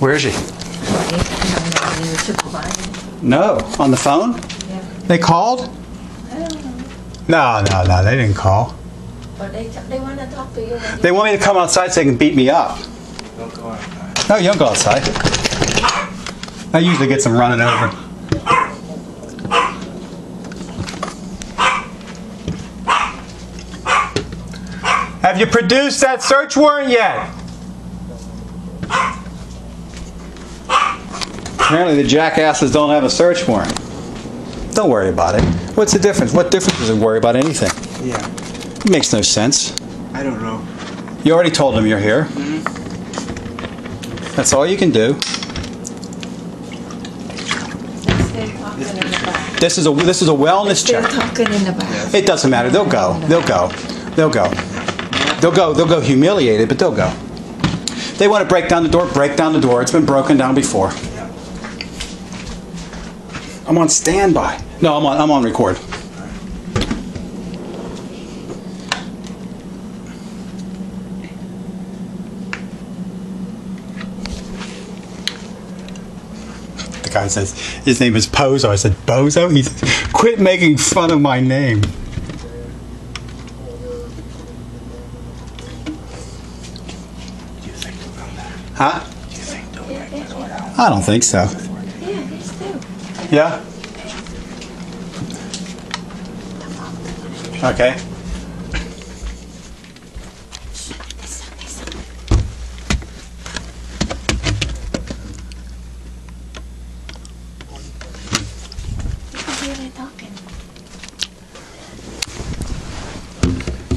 Where is she? No. On the phone? Yeah. They called? I don't know. No, they didn't call. But they want to talk to you. They want me to come outside so they can beat me up. Don't go outside. No, you don't go outside. I usually get some running over. Have you produced that search warrant yet? Apparently the jackasses don't have a search warrant. Don't worry about it. What's the difference? What difference does it worry about anything? Yeah. It makes no sense. I don't know. You already told them you're here. Mm-hmm. That's all you can do. This is a wellness They're check. talking in the back. It doesn't matter. They'll go. They'll go. They'll go. They'll go. They'll go humiliated, but they'll go. They want to break down the door. Break down the door. It's been broken down before. I'm on standby. No, I'm on record. The guy says his name is Pozo. I said, Bozo? He said, quit making fun of my name. Huh? I don't think so. Yeah, it's too. Yeah? Okay.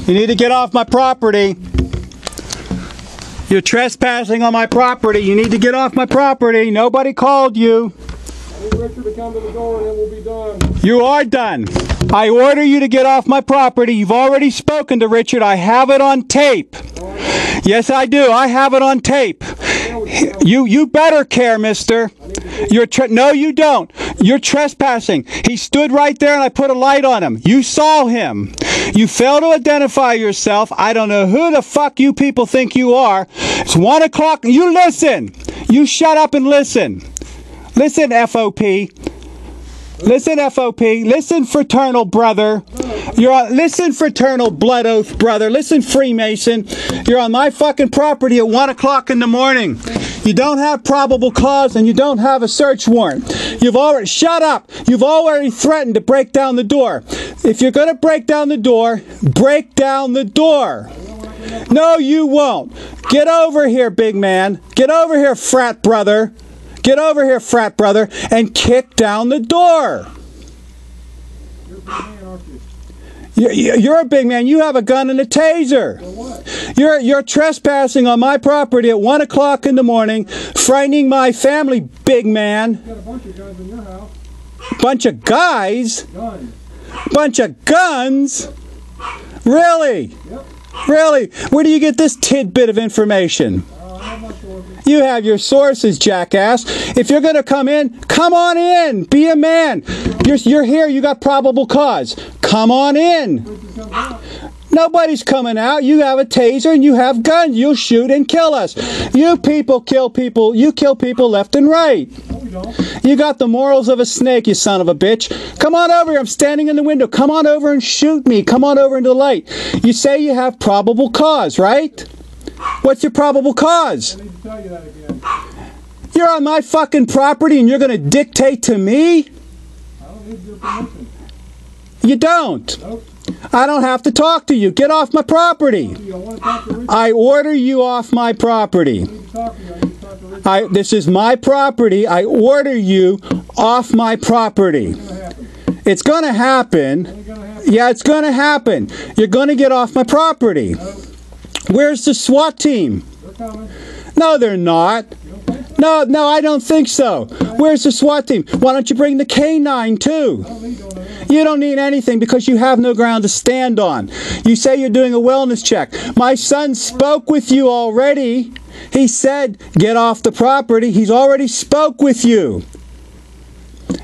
You need to get off my property. You're trespassing on my property. You need to get off my property. Nobody called you. I need Richard to come to the door and it will be done. You are done. I order you to get off my property. You've already spoken to Richard. I have it on tape. Yes, I do. I have it on tape. You better care, mister. No, you don't. You're trespassing. He stood right there and I put a light on him. You saw him. You failed to identify yourself. I don't know who the fuck you people think you are. It's 1 o'clock. You listen. You shut up and listen. Listen, F.O.P. Listen, F.O.P. Listen, fraternal brother. Listen, fraternal blood oath brother. Listen, Freemason. You're on my fucking property at 1 o'clock in the morning. You don't have probable cause and you don't have a search warrant. Shut up. You've already threatened to break down the door. If you're going to break down the door, break down the door. No, you won't. Get over here, big man. Get over here, frat brother. Get over here, frat brother, and kick down the door. You're a big man. You have a gun and a taser. You're trespassing on my property at 1 o'clock in the morning, frightening my family, big man. You got a bunch of guns in your house. Bunch of guys? Guns. Bunch of guns? Really? Yep. Really? Where do you get this tidbit of information? I have my sources. You have your sources, jackass. If you're going to come in, come on in. Be a man. You're here. You got probable cause. Come on in. Nobody's coming out. You have a taser and you have guns. You'll shoot and kill us. You people kill people. You kill people left and right. No, we don't. You got the morals of a snake, you son of a bitch. Come on over here. I'm standing in the window. Come on over and shoot me. Come on over into the light. You say you have probable cause, right? What's your probable cause? I need to tell you that again. You're on my fucking property and you're going to dictate to me? I don't need your permission. You don't. Nope. I don't have to talk to you. Get off my property. You don't want to talk to Richard? I order you off my property. I need to talk to you. I need to talk to Richard. This is my property. I order you off my property. It's going to happen. It's going to happen. It's going to happen. Yeah, it's going to happen. You're going to get off my property. Nope. Where's the SWAT team? They're coming. No, they're not. You don't think so? No, I don't think so. Where's the SWAT team? Why don't you bring the K-9 too? I don't need all that. You don't need anything because you have no ground to stand on. You say you're doing a wellness check. My son spoke with you already. He said, get off the property. He's already spoke with you.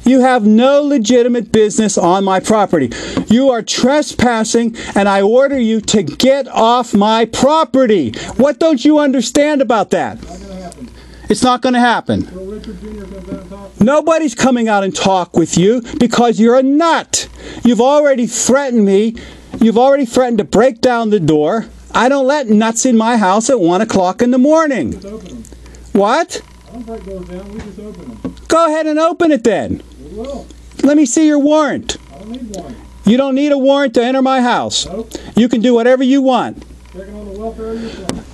You have no legitimate business on my property. You are trespassing, and I order you to get off my property. What don't you understand about that? Not going to happen. It's not going to happen. So Richard Jr. comes out and talks. Nobody's coming out and talk with you because you're a nut. You've already threatened me. You've already threatened to break down the door. I don't let nuts in my house at 1 o'clock in the morning. Just open them. What? I don't break doors down. We just open them. Go ahead and open it then. We will. Let me see your warrant. I don't need one. You don't need a warrant to enter my house. Nope. You can do whatever you want. Checking on the welfare of your son.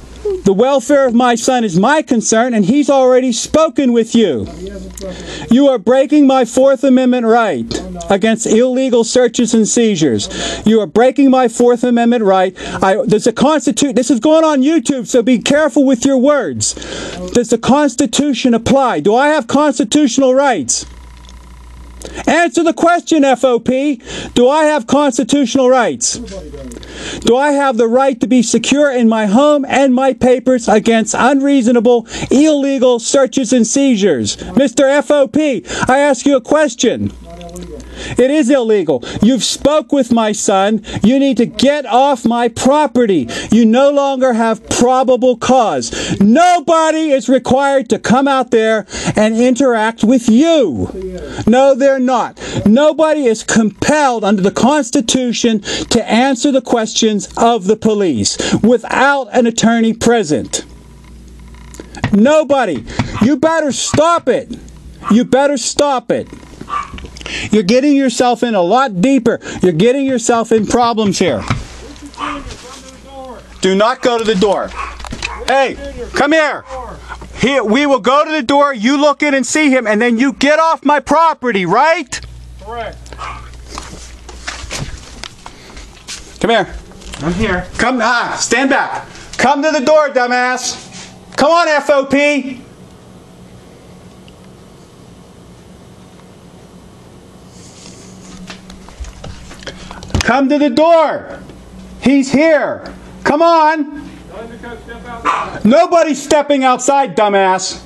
The welfare of my son is my concern, and he's already spoken with you. He hasn't spoken. You are breaking my Fourth Amendment right against illegal searches and seizures. You are breaking my Fourth Amendment right. This is going on YouTube, so be careful with your words. Does the Constitution apply? Do I have constitutional rights? Answer the question, F.O.P. Do I have constitutional rights? Do I have the right to be secure in my home and my papers against unreasonable, illegal searches and seizures? Mr. F.O.P., I ask you a question. It is illegal. You've spoke with my son. You need to get off my property. You no longer have probable cause. Nobody is required to come out there and interact with you. No, they're not. Nobody is compelled under the Constitution to answer the questions of the police without an attorney present. Nobody. You better stop it. You better stop it. You're getting yourself in a lot deeper. You're getting yourself in problems here. Do not go to the door. Hey, come here. Here, we will go to the door, you look in and see him, and then you get off my property, right? Correct. Come here. I'm here. Come, stand back. Come to the door, dumbass. Come on, F.O.P. Come to the door. He's here. Come on. Nobody's stepping outside, dumbass.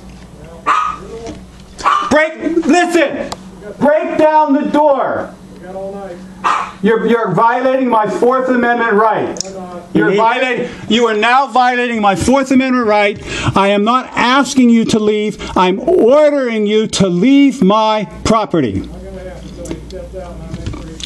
Listen. Break down the door. You're violating my Fourth Amendment right. You are now violating my Fourth Amendment right. I am not asking you to leave. I'm ordering you to leave my property.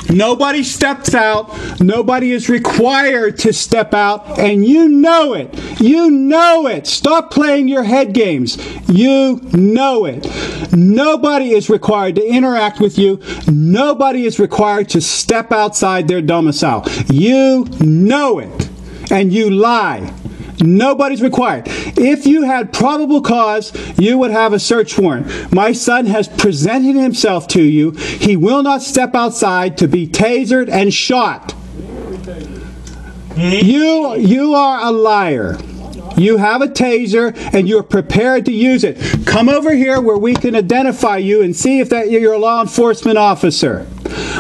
Nobody steps out. Nobody is required to step out. And you know it. You know it. Stop playing your head games. You know it. Nobody is required to interact with you. Nobody is required to step outside their domicile. You know it. And you lie. Nobody's required. If you had probable cause, you would have a search warrant. My son has presented himself to you. He will not step outside to be tasered and shot. You are a liar. You have a taser and you're prepared to use it. Come over here where we can identify you and see if that you're a law enforcement officer.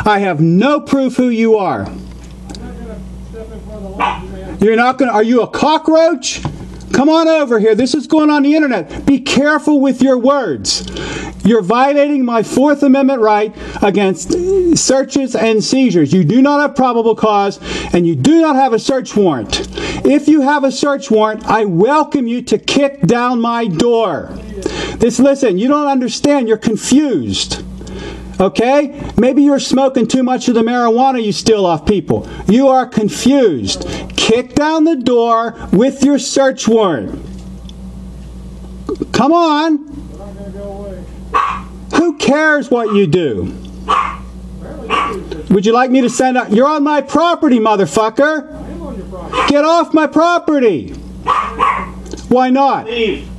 I have no proof who you are. You're not going to... Are you a cockroach? Come on over here. This is going on the internet. Be careful with your words. You're violating my Fourth Amendment right against searches and seizures. You do not have probable cause, and you do not have a search warrant. If you have a search warrant, I welcome you to kick down my door. Listen, you don't understand. You're confused. Okay? Maybe you're smoking too much of the marijuana you steal off people. You are confused. Kick down the door with your search warrant. Come on. Who cares what you do? Would you like me to send out... You're on my property, motherfucker. Get off my property. Why not? Leave.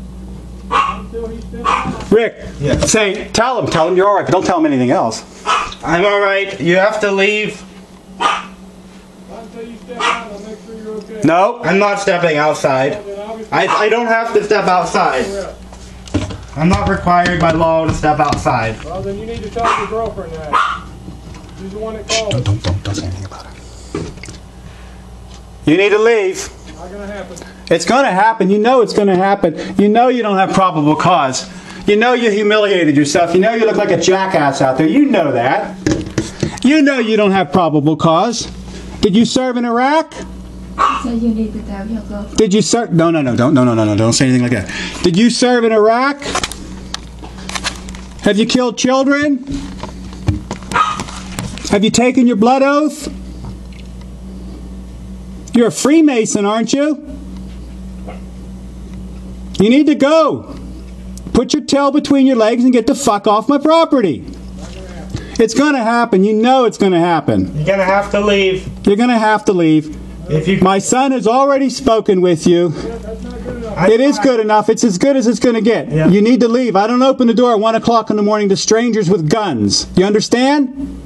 Rick, tell him you're all right, but don't tell him anything else. I'm all right. You have to leave. No. I'm not stepping outside. I don't have to step outside. I'm not required by law to step outside. Well, then you need to tell your girlfriend that. She's the one that called. Don't say anything about it. You need to leave. Not gonna happen. It's going to happen. You know it's going to happen. You know you don't have probable cause. You know you humiliated yourself. You know you look like a jackass out there. You know that. You know you don't have probable cause. Did you serve in Iraq? So you need to tell your girlfriend. Did you serve? No, don't say anything like that. Did you serve in Iraq? Have you killed children? Have you taken your blood oath? You're a Freemason, aren't you? You need to go. Put your tail between your legs and get the fuck off my property. It's going to happen. You know it's going to happen. You're going to have to leave. You're going to have to leave. My son has already spoken with you. It is good enough. It's as good as it's going to get. Yeah. You need to leave. I don't open the door at 1 o'clock in the morning to strangers with guns. You understand?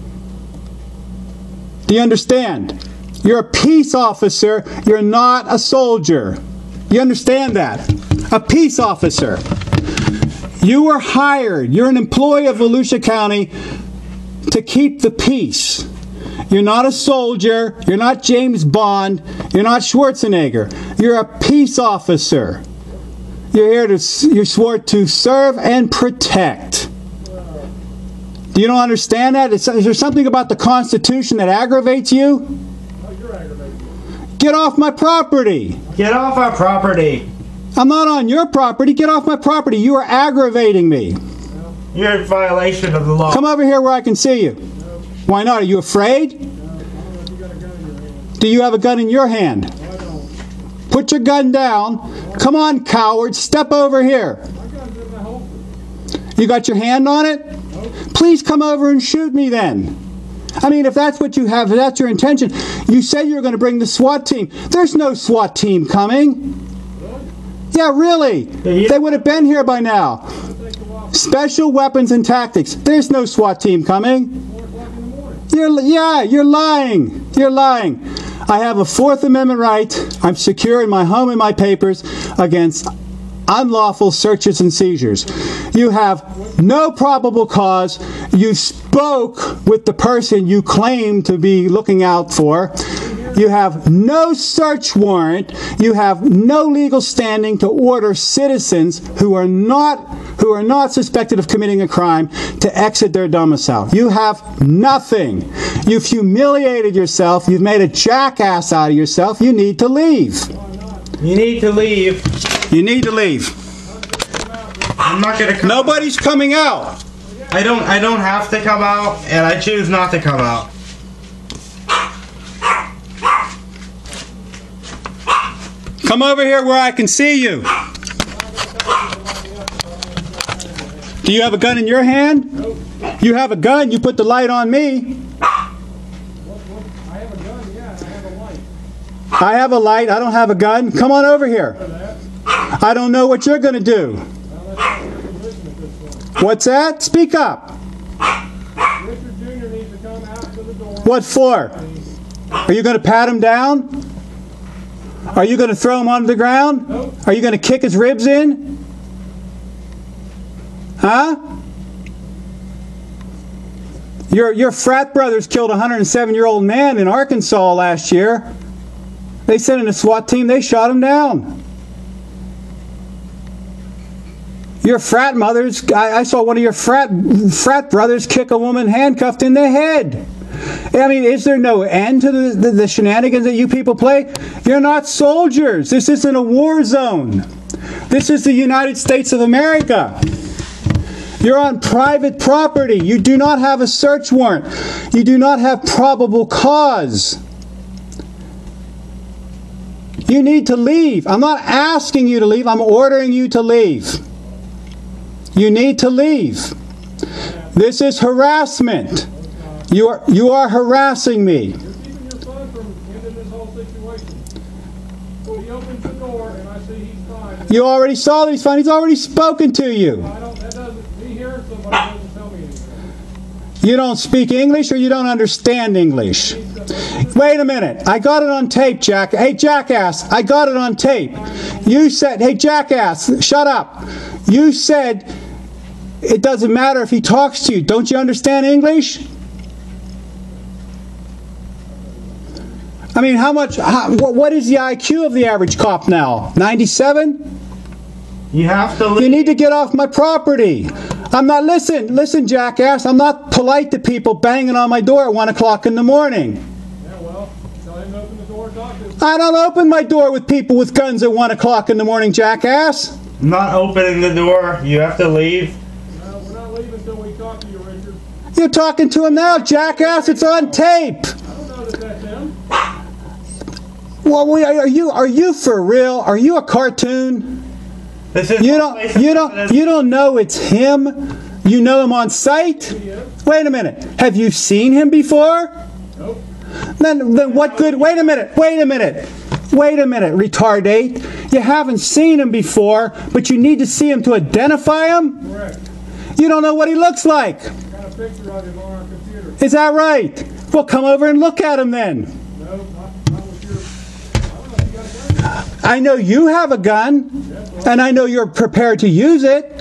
Do you understand? You're a peace officer. You're not a soldier. You understand that? A peace officer. You were hired. You're an employee of Volusia County to keep the peace. You're not a soldier. You're not James Bond. You're not Schwarzenegger. You're a peace officer. You're sworn to serve and protect. Do you don't understand that? Is there something about the Constitution that aggravates you? No, you're aggravating. Get off my property. Get off our property. I'm not on your property. Get off my property. You are aggravating me. You're in violation of the law. Come over here where I can see you. Why not? Are you afraid? Do you have a gun in your hand? Put your gun down. Come on, coward. Step over here. You got your hand on it? Please come over and shoot me then. I mean, if that's what you have, if that's your intention, you said you were going to bring the SWAT team. There's no SWAT team coming. Yeah, really. They would have been here by now. Special weapons and tactics. There's no SWAT team coming. You're lying. You're lying. I have a Fourth Amendment right. I'm secure in my home and my papers against unlawful searches and seizures. You have no probable cause. You spoke with the person you claim to be looking out for. You have no search warrant. You have no legal standing to order citizens who are not suspected of committing a crime to exit their domicile. You have nothing. You've humiliated yourself. You've made a jackass out of yourself. You need to leave. You need to leave. You need to leave. I'm not going to come. Nobody's coming out. I don't have to come out, and I choose not to come out. Come over here where I can see you. Do you have a gun in your hand? Nope. You have a gun, you put the light on me. I have a gun, yeah, I have a light. I have a light, I don't have a gun. Come on over here. I don't know what you're going to do. What's that? Speak up. Richard Jr. needs to come out to the door. What for? Are you going to pat him down? Are you going to throw him onto the ground? Nope. Are you going to kick his ribs in? Huh? Your frat brothers killed a 107-year-old man in Arkansas last year. They sent in a SWAT team. They shot him down. Your frat mothers, I saw one of your frat brothers kick a woman handcuffed in the head. I mean, is there no end to the shenanigans that you people play? You're not soldiers. This isn't a war zone. This is the United States of America. You're on private property. You do not have a search warrant. You do not have probable cause. You need to leave. I'm not asking you to leave. I'm ordering you to leave. You need to leave. This is harassment. You are harassing me. You're keeping your son from ending this whole situation. So he opens the door and I see he's fine. You already saw that he's fine. He's already spoken to you. That doesn't, me hearing somebody doesn't tell me anything. You don't speak English or you don't understand English? Wait a minute. I got it on tape, Jack. Hey, jackass, I got it on tape. You said, hey, jackass, shut up. You said it doesn't matter if he talks to you. Don't you understand English? I mean, what is the IQ of the average cop now? 97? You have to leave. You need to get off my property. I'm not, listen, jackass, I'm not polite to people banging on my door at 1 o'clock in the morning. Yeah, well, tell him to open the door and talk to us. I don't open my door with people with guns at 1 o'clock in the morning, jackass. I'm not opening the door. You have to leave. No, we're not leaving until we talk to you, Richard. You're talking to him now, jackass. It's on tape. I don't know that that's him. Well, are you for real? Are you a cartoon? This is You don't know it's him. You know him on sight. Wait a minute. Have you seen him before? Nope. Then what good? Wait a minute, retardate. You haven't seen him before, but you need to see him to identify him? Correct. You don't know what he looks like. Got a picture of him on our computer. Is that right? Well, come over and look at him then. No, not with your... I don't know if you got a gun. I know you have a gun, and I know you're prepared to use it.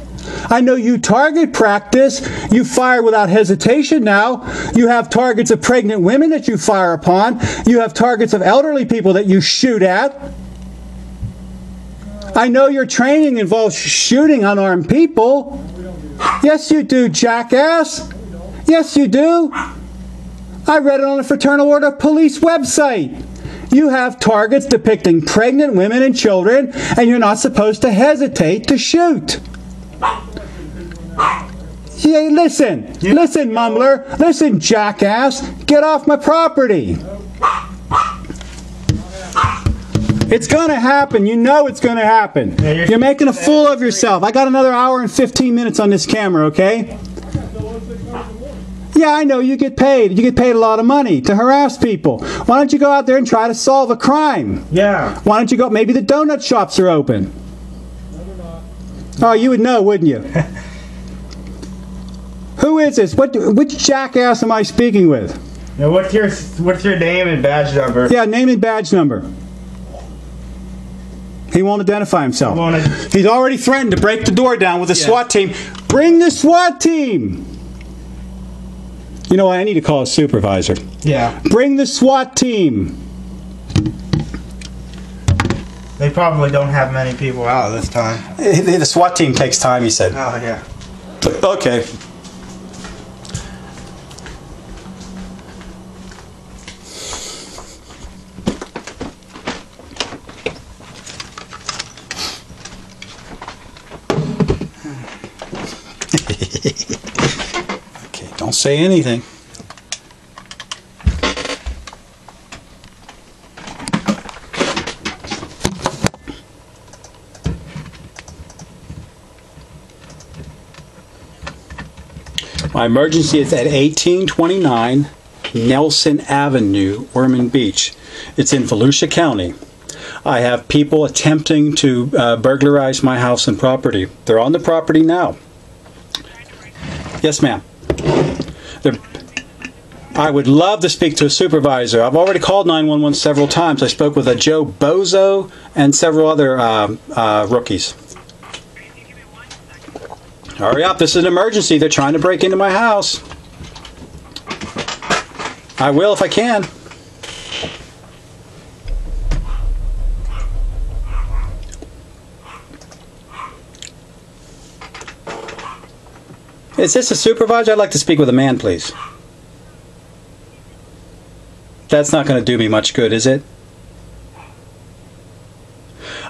I know you target practice. You fire without hesitation now. You have targets of pregnant women that you fire upon. You have targets of elderly people that you shoot at. I know your training involves shooting unarmed people. Yes, you do, jackass. Yes, you do. I read it on the Fraternal Order of Police website. You have targets depicting pregnant women and children, and you're not supposed to hesitate to shoot. Yeah, listen, mumbler, listen, jackass, get off my property. It's going to happen. You know it's going to happen. You're making a fool of yourself. I got another hour and 15 minutes on this camera, okay? Yeah, I know you get paid. You get paid a lot of money to harass people. Why don't you go out there and try to solve a crime? Yeah. Why don't you go, maybe the donut shops are open. Oh, you would know, wouldn't you? Who is this? Which jackass am I speaking with? Now, what's your name and badge number? Yeah, name and badge number. He won't identify himself. He's already threatened to break the door down with the SWAT team. Bring the SWAT team! You know what? I need to call a supervisor. Yeah. Bring the SWAT team! They probably don't have many people out this time. The SWAT team takes time, he said. Oh, yeah. Okay. Okay, don't say anything. My emergency is at 1829 Nelson Avenue, Ormond Beach. It's in Volusia County. I have people attempting to burglarize my house and property. They're on the property now. Yes, ma'am. I would love to speak to a supervisor. I've already called 911 several times. I spoke with a Joe Bozo and several other rookies. Hurry up, this is an emergency. They're trying to break into my house. I will if I can. Is this a supervisor? I'd like to speak with a man, please. That's not going to do me much good, is it?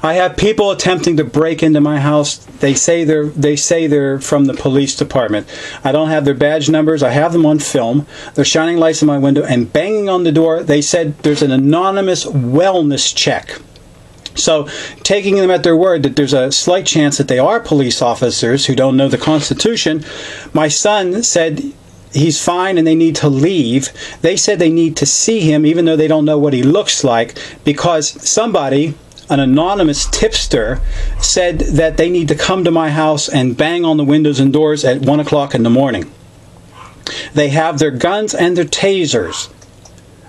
I have people attempting to break into my house. They say they're from the police department. I don't have their badge numbers. I have them on film. They're shining lights in my window and banging on the door. They said there's an anonymous wellness check. So, taking them at their word that there's a slight chance that they are police officers who don't know the Constitution, my son said he's fine and they need to leave. They said they need to see him even though they don't know what he looks like because somebody, an anonymous tipster, said that they need to come to my house and bang on the windows and doors at 1 o'clock in the morning. They have their guns and their tasers.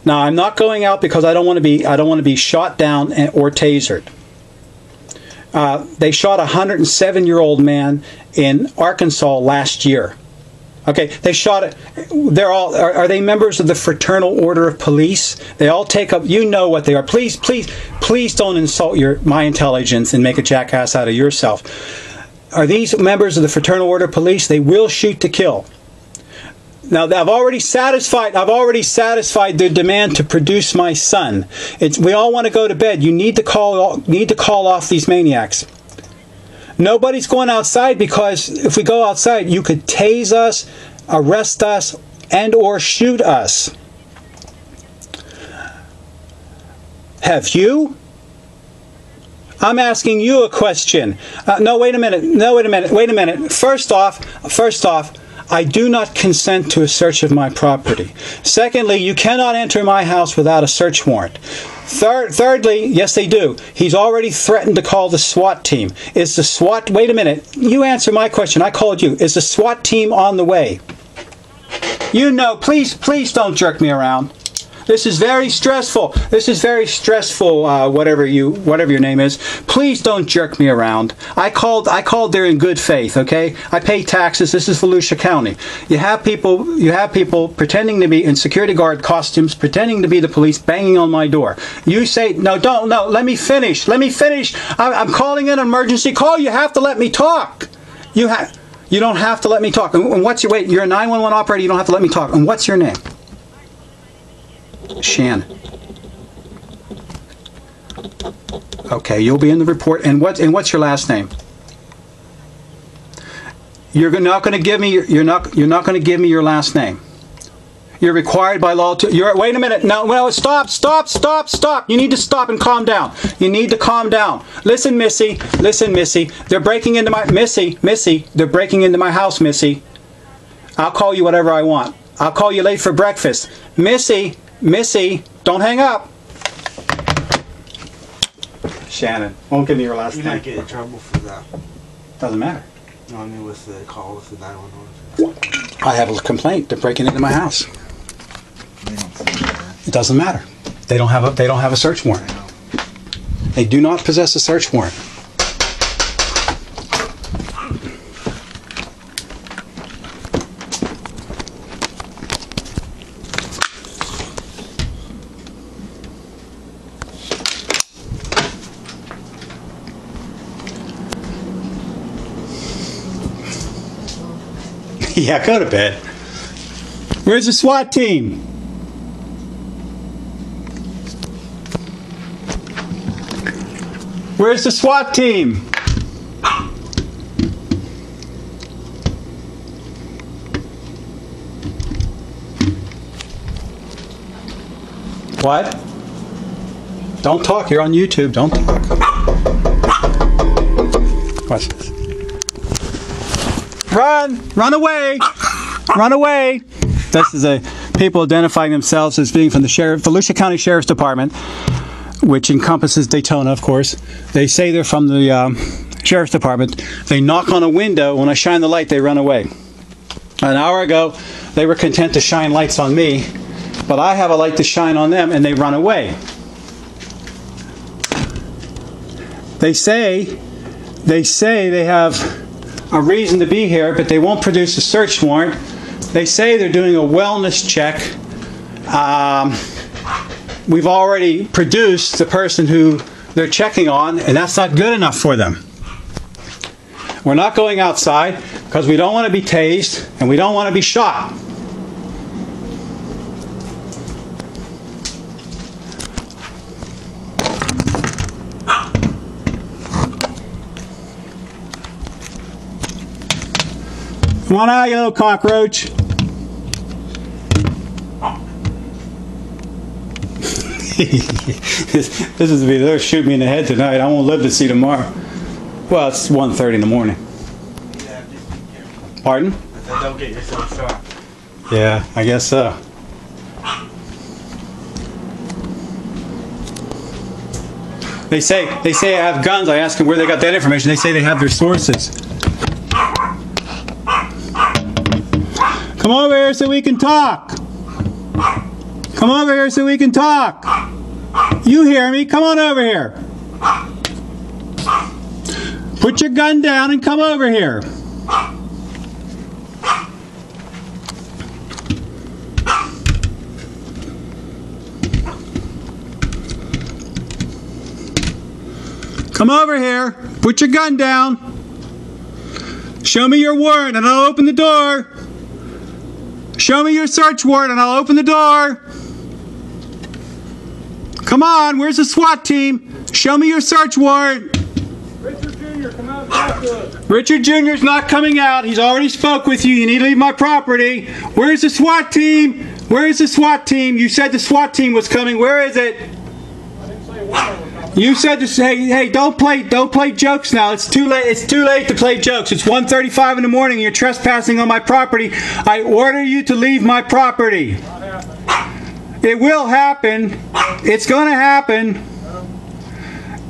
Now, I'm not going out because I don't want to be shot down or tasered. They shot a 107-year-old man in Arkansas last year. Okay, they shot it. They're all. Are they members of the Fraternal Order of Police? They all take up. You know what they are. Please don't insult my intelligence and make a jackass out of yourself. Are these members of the Fraternal Order of Police? They will shoot to kill. Now I've already satisfied their demand to produce my son. We all want to go to bed. You need to call off these maniacs. Nobody's going outside, because if we go outside, you could tase us, arrest us, and or shoot us. Have you? I'm asking you a question. No, wait a minute. No, wait a minute. Wait a minute. First off, I do not consent to a search of my property. Secondly, you cannot enter my house without a search warrant. Thirdly, yes they do. He's already threatened to call the SWAT team. Is the SWAT... Wait a minute. You answer my question. I called you. Is the SWAT team on the way? You know, please don't jerk me around. This is very stressful. This is very stressful, whatever your name is. Please don't jerk me around. I called there in good faith, okay? I pay taxes. This is Volusia County. You have people pretending to be in security guard costumes, pretending to be the police, banging on my door. You say, no, let me finish. Let me finish. I'm calling in an emergency call. You have to let me talk. You don't have to let me talk. And what's your... Wait, you're a 911 operator. You don't have to let me talk. And what's your name? Shan. Okay, you'll be in the report. And what's your last name? You're not going to give me you're not going to give me your last name. You're required by law to... Wait a minute. No, stop. You need to stop and calm down. You need to calm down. Listen, Missy. They're breaking into my... Missy. They're breaking into my house, Missy. I'll call you whatever I want. I'll call you late for breakfast. Missy, don't hang up. Shannon. Won't give me your last name. You might get in trouble for that. Doesn't matter. No, I mean, what's the call? What's the 911? I have a complaint. They're breaking into my house. It doesn't matter. They don't have a search warrant. They do not possess a search warrant. Yeah, go to bed. Where's the SWAT team? Where's the SWAT team? What? Don't talk. You're on YouTube. Don't talk. Watch this. Run away! Run away! This is people identifying themselves as being from the Volusia County Sheriff's Department, which encompasses Daytona, of course. They say they're from the Sheriff's Department. They knock on a window. When I shine the light, they run away. An hour ago, they were content to shine lights on me, but I have a light to shine on them, and they run away. They say they have a reason to be here, but they won't produce a search warrant. They say they're doing a wellness check. We've already produced the person who they're checking on, and that's not good enough for them. We're not going outside because we don't want to be tased and we don't want to be shot. Come on out, you little cockroach. This is me. They'll shoot me in the head tonight. I won't live to see tomorrow. Well, it's 1:30 in the morning. Yeah, just be careful. Pardon? I said, don't get yourself shot. Yeah, I guess so. They say I have guns. I ask them where they got that information. They say they have their sources. Come over here so we can talk. Come over here so we can talk. You hear me? Come on over here. Put your gun down and come over here. Come over here. Put your gun down. Show me your warrant and I'll open the door. Show me your search warrant and I'll open the door. Come on, where's the SWAT team? Show me your search warrant. Richard Jr., come out and talk to us. Richard Jr.'s not coming out. He's already spoke with you. You need to leave my property. Where's the SWAT team? Where is the SWAT team? You said the SWAT team was coming. Where is it? I didn't say what they were coming. You said to say, hey, don't play jokes now. It's too late. It's too late to play jokes. It's 1:35 in the morning and you're trespassing on my property. I order you to leave my property. Not happening. It will happen. It's going to happen.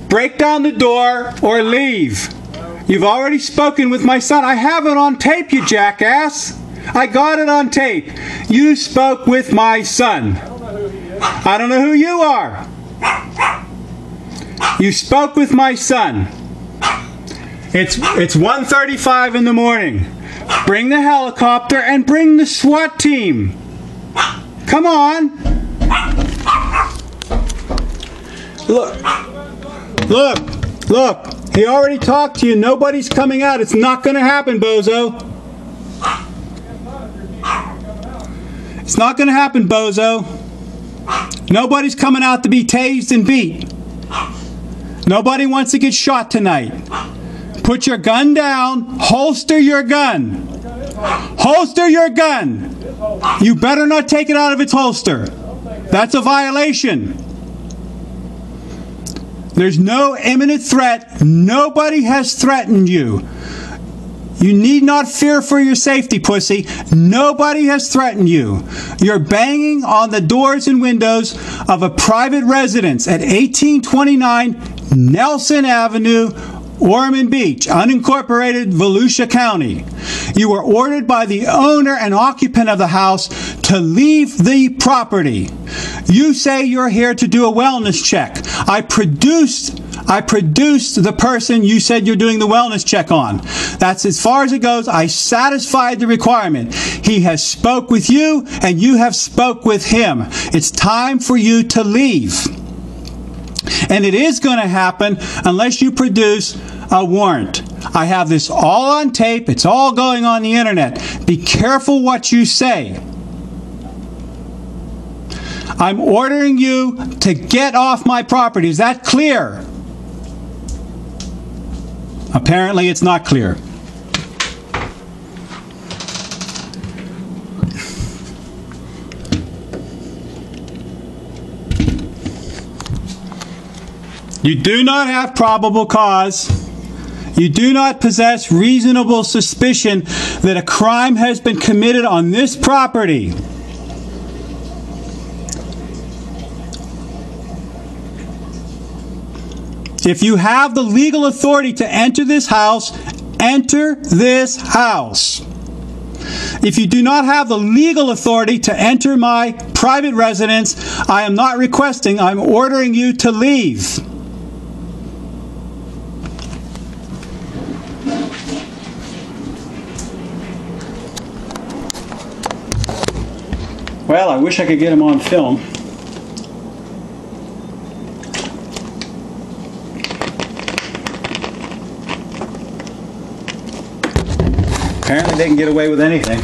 Break down the door or leave. You've already spoken with my son. I have it on tape, you jackass. I got it on tape. You spoke with my son. I don't know who he is. I don't know who you are. You spoke with my son. It's 1:35 in the morning. Bring the helicopter and bring the SWAT team. Come on. Look. He already talked to you. Nobody's coming out. It's not going to happen, bozo. It's not going to happen, bozo. Nobody's coming out to be tased and beat. Nobody wants to get shot tonight. Put your gun down. Holster your gun. Holster your gun. You better not take it out of its holster. That's a violation. There's no imminent threat. Nobody has threatened you. You need not fear for your safety, pussy. Nobody has threatened you. You're banging on the doors and windows of a private residence at 1829 Nelson Avenue, Ormond Beach, unincorporated Volusia County. You were ordered by the owner and occupant of the house to leave the property. You say you're here to do a wellness check. I produced the person you said you're doing the wellness check on. That's as far as it goes. I satisfied the requirement. He has spoke with you and you have spoke with him. It's time for you to leave. And it is going to happen unless you produce a warrant. I have this all on tape. It's all going on the internet. Be careful what you say. I'm ordering you to get off my property. Is that clear? Apparently it's not clear. You do not have probable cause. You do not possess reasonable suspicion that a crime has been committed on this property. If you have the legal authority to enter this house, enter this house. If you do not have the legal authority to enter my private residence, I am not requesting, I'm ordering you to leave. Well, I wish I could get him on film. Apparently they can get away with anything.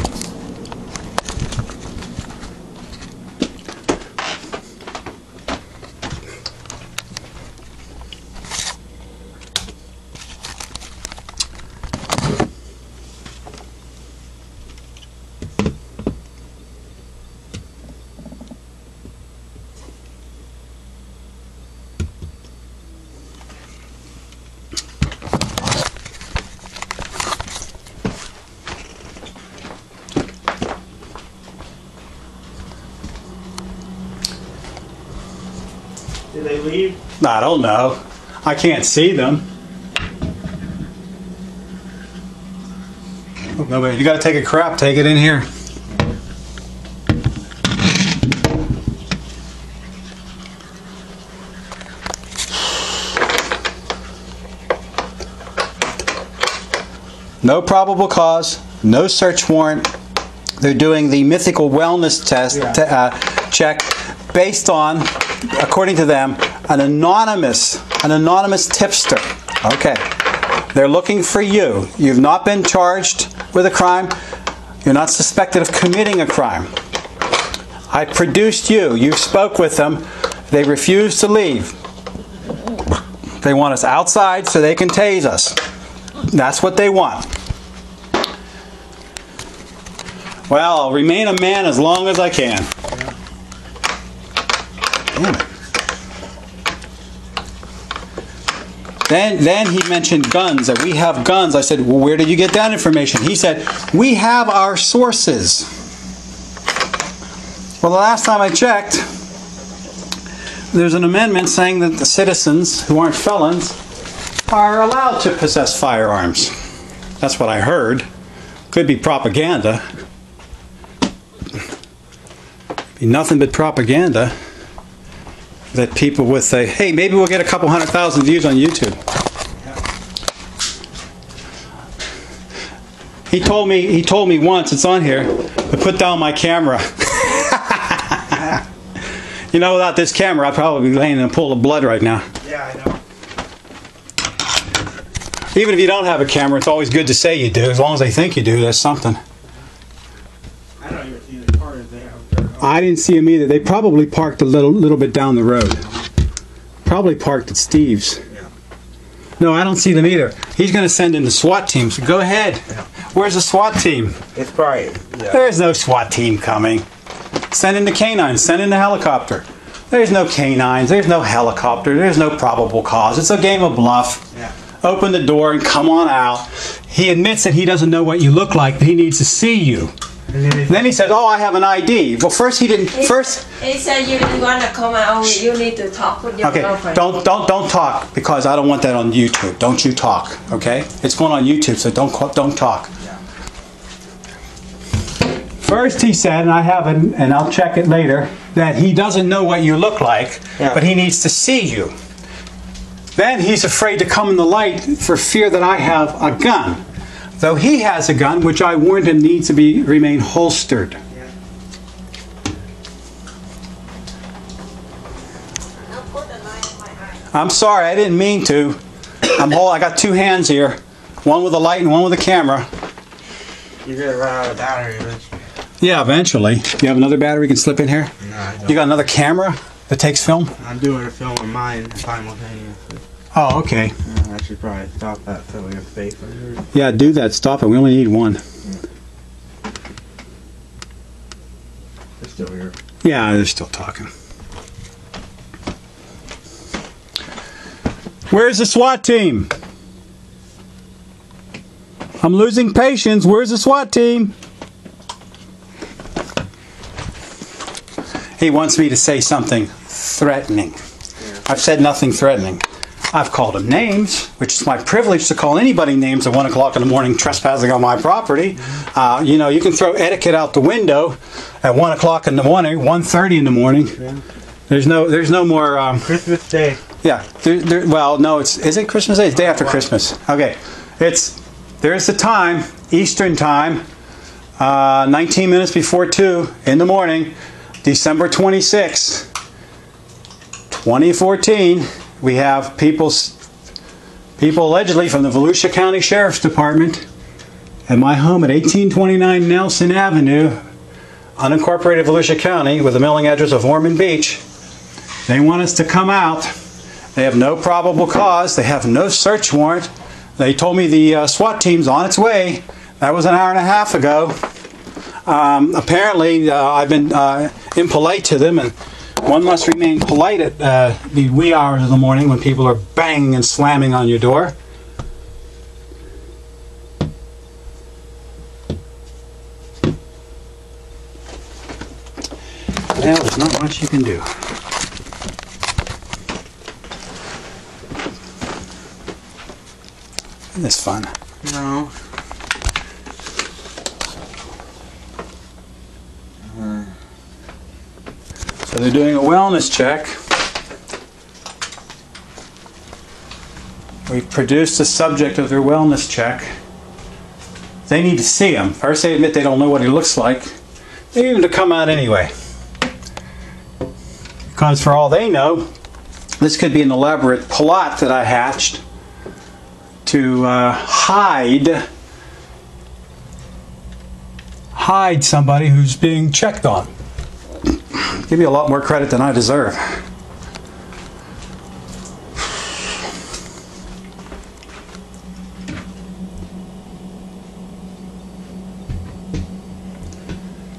Did they leave? I don't know. I can't see them. Oh, no, wait, you gotta take a crap, take it in here. No probable cause, no search warrant. They're doing the mythical wellness test check based on, according to them, an anonymous tipster. Okay. They're looking for you. You've not been charged with a crime. You're not suspected of committing a crime. I produced you. You spoke with them. They refused to leave. They want us outside so they can tase us. That's what they want. Well, I'll remain a man as long as I can. Damn it. Then he mentioned guns, that we have guns. I said, well, where did you get that information? He said, we have our sources. Well, the last time I checked, there's an amendment saying that the citizens who aren't felons are allowed to possess firearms. That's what I heard. Could be propaganda. Be nothing but propaganda. That people would say, hey, maybe we'll get a couple 100,000 views on YouTube. He told me once, it's on here, to put down my camera. You know, without this camera, I'd probably be laying in a pool of blood right now. Yeah, I know. Even if you don't have a camera, it's always good to say you do. As long as they think you do, that's something. I don't even see the cars there. I didn't see them either. They probably parked a little bit down the road. Probably parked at Steve's. Yeah. No, I don't see them either. He's going to send in the SWAT team. So go ahead. Yeah. Where's the SWAT team? It's probably... Yeah. There's no SWAT team coming. Send in the canines. Send in the helicopter. There's no canines. There's no helicopter. There's no probable cause. It's a game of bluff. Yeah. Open the door and come on out. He admits that he doesn't know what you look like, but he needs to see you. Then he says, oh, I have an ID. Well, first he didn't. First He said you didn't want to come out. You need to talk with your okay, girlfriend. don't talk, because I don't want that on YouTube. Don't you talk, okay? It's going on YouTube, so don't talk. Yeah. First he said, and I haven't, and I'll check it later, that he doesn't know what you look like, but he needs to see you. Then he's afraid to come in the light for fear that I have a gun. Though he has a gun, which I warned him needs to remain holstered. Yeah. I'm sorry, I didn't mean to. I got two hands here, one with a light and one with a camera. You're gonna run out of battery eventually. Yeah, eventually. You have another battery you can slip in here? No, I don't. You got another camera that takes film? I'm doing a film of mine simultaneously. Oh, okay. I should probably stop that so we have space. Yeah, do that. Stop it. We only need one. They're still here. Yeah, they're still talking. Where's the SWAT team? I'm losing patience. Where's the SWAT team? He wants me to say something threatening. I've said nothing threatening. I've called him names, which is my privilege to call anybody names at 1 o'clock in the morning trespassing on my property. You know, you can throw etiquette out the window at 1 o'clock in the morning, 1:30 in the morning. Yeah. There's no more... Christmas Day. Yeah. Well, no, is it Christmas Day? It's day after Christmas. Okay. There's the time, Eastern time, 19 minutes before 2 in the morning, December 26, 2014. We have people allegedly from the Volusia County Sheriff's Department at my home at 1829 Nelson Avenue, unincorporated Volusia County, with a mailing address of Ormond Beach. They want us to come out. They have no probable cause. They have no search warrant. They told me the SWAT team's on its way. That was an hour and a half ago. Apparently, I've been impolite to them, and one must remain polite at the wee hours of the morning when people are banging and slamming on your door. Well, there's not much you can do. Isn't this fun? No. So they're doing a wellness check. We've produced the subject of their wellness check. They need to see him. First they admit they don't know what he looks like. They need him to come out anyway. Because for all they know, this could be an elaborate plot that I hatched to hide hide somebody who's being checked on. Give you a lot more credit than I deserve.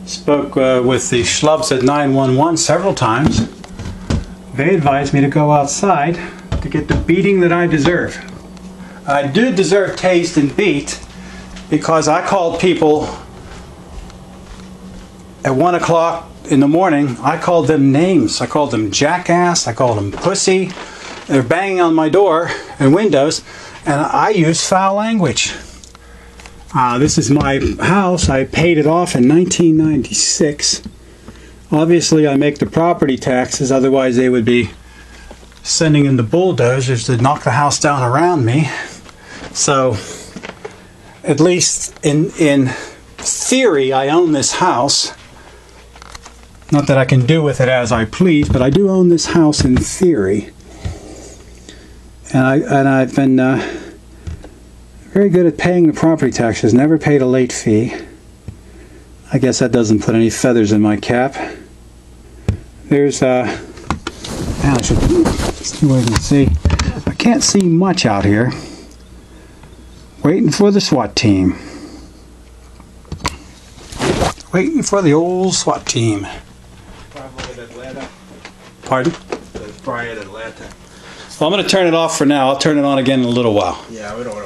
Spoke with the schlubs at 911 several times. They advised me to go outside to get the beating that I deserve. I do deserve tased and beat because I called people at 1 o'clock in the morning. I called them names. I called them jackass. I called them pussy. They're banging on my door and windows, and I use foul language. This is my house. I paid it off in 1996. Obviously, I make the property taxes, otherwise they would be sending in the bulldozers to knock the house down around me. So, at least in theory, I own this house. Not that I can do with it as I please, but I do own this house in theory. And I've been very good at paying the property taxes. Never paid a late fee. I guess that doesn't put any feathers in my cap. There's man, I should see what I can see. I can't see much out here. Waiting for the SWAT team. Waiting for the old SWAT team. Probably in Atlanta. Pardon? It's probably in Atlanta. Well, I'm going to turn it off for now. I'll turn it on again in a little while. Yeah, we don't want to